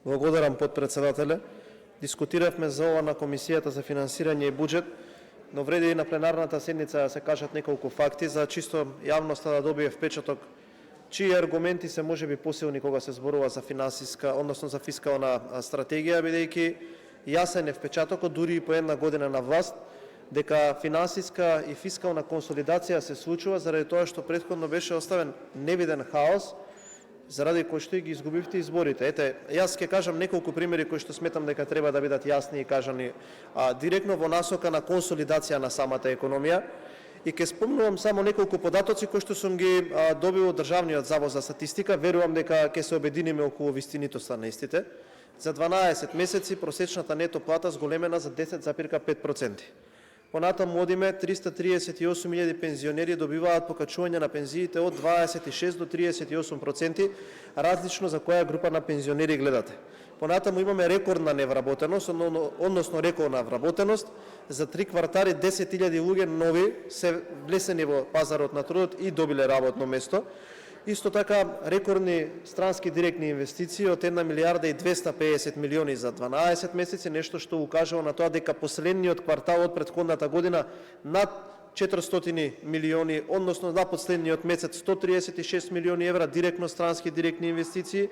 Благодарам, потпредседателе. Дискутиравме за ова на Комисијата за финансирање и буџет, но вреди и на пленарната седница да се кажат неколку факти за чисто јавноста да добие впечаток чии аргументи се можеби посилни кога се зборува за финансиска, односно за фискална стратегија, бидејќи јасен е впечатокот дури и по една година на власт дека финансиска и фискална консолидација се случува заради тоа што претходно беше оставен невиден хаос, заради кој што и ги изгубивте изборите. Ете, јас ќе кажам неколку примери кои што сметам дека треба да бидат јасни и кажани директно во насока на консолидација на самата економија. И ќе спомнувам само неколку податоци кои што сум ги добил од Државниот завод за статистика. Верувам дека ќе се обединиме околу вистинитоста на истите. За 12 месеци просечната нето плата зголемена за 10,5%. Понатаму одиме 338.000 пензионери добиваат покачување на пензиите од 26 до 38%, различно за која група на пензионери гледате. Понатаму имаме рекордна невработеност, односно рекордна вработеност. За 3 квартали 10.000 луѓе нови се влесени во пазарот на трудот и добиле работно место. Исто така рекордни странски директни инвестиции од 1 милијарда и 250 милиони за 12 месеци, нешто што укажува на тоа дека последниот квартал од претходната година над 400 милиони, односно на последниот месец 136 милиони евра директно странски директни инвестиции,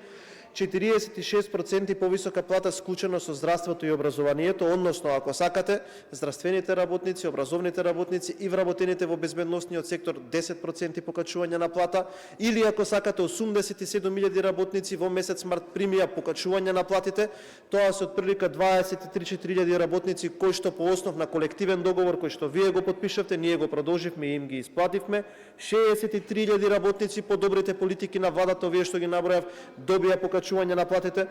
46% повисока плата склучено со здравството и образованието, односно, ако сакате, здравствените работници, образовните работници и вработените во безбедносниот сектор 10% покачување на плата, или ако сакате 87.000 работници во месец март примија покачување на платите, тоа се отприлика 23.000 работници кои што по основ на колективен договор кој што вие го потпишавте, ние го продолживме и им ги исплативме, 63.000 работници по добрите политики на владата, овие што ги набројав, добија покачување на платите.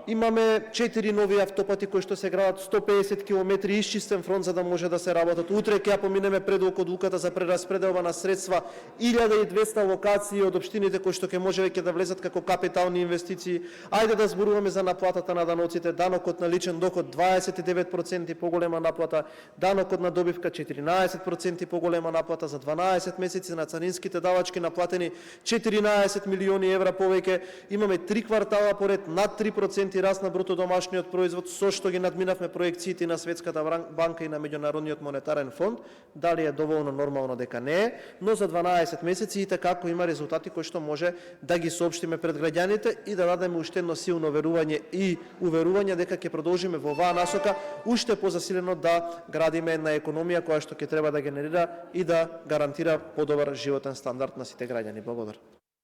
Имаме 4 нови автопати кои што се градат 150 км исчистен фронт за да може да се работат. Утре ќе поминеме предолг одлуката за прераспределба на средства 1200 локации од општините кои што ќе може веќе да влезат како капитални инвестиции. Ајде да зборуваме за наплатата на даноците, данокот на личен доход 29% поголема наплата, данокот на добивка 14% поголема наплата, за 12 месеци на царинските давачки наплатени 14 милиони евра повеќе. Имаме 3 квартала поред над 3% раст на бруто домашниот производ, со што ги надминавме проекциите на Светската банка и на Меѓународниот монетарен фонд. Дали е доволно нормално дека не е, но за 12 месеци и како има резултати кои што може да ги соопштиме пред граѓаните и да дадеме уште едно силно верување и уверување дека ќе продолжиме во оваа насока уште позасилено да градиме една економија која што ќе треба да генерира и да гарантира подобар животен стандард на сите граѓани. Благодарам.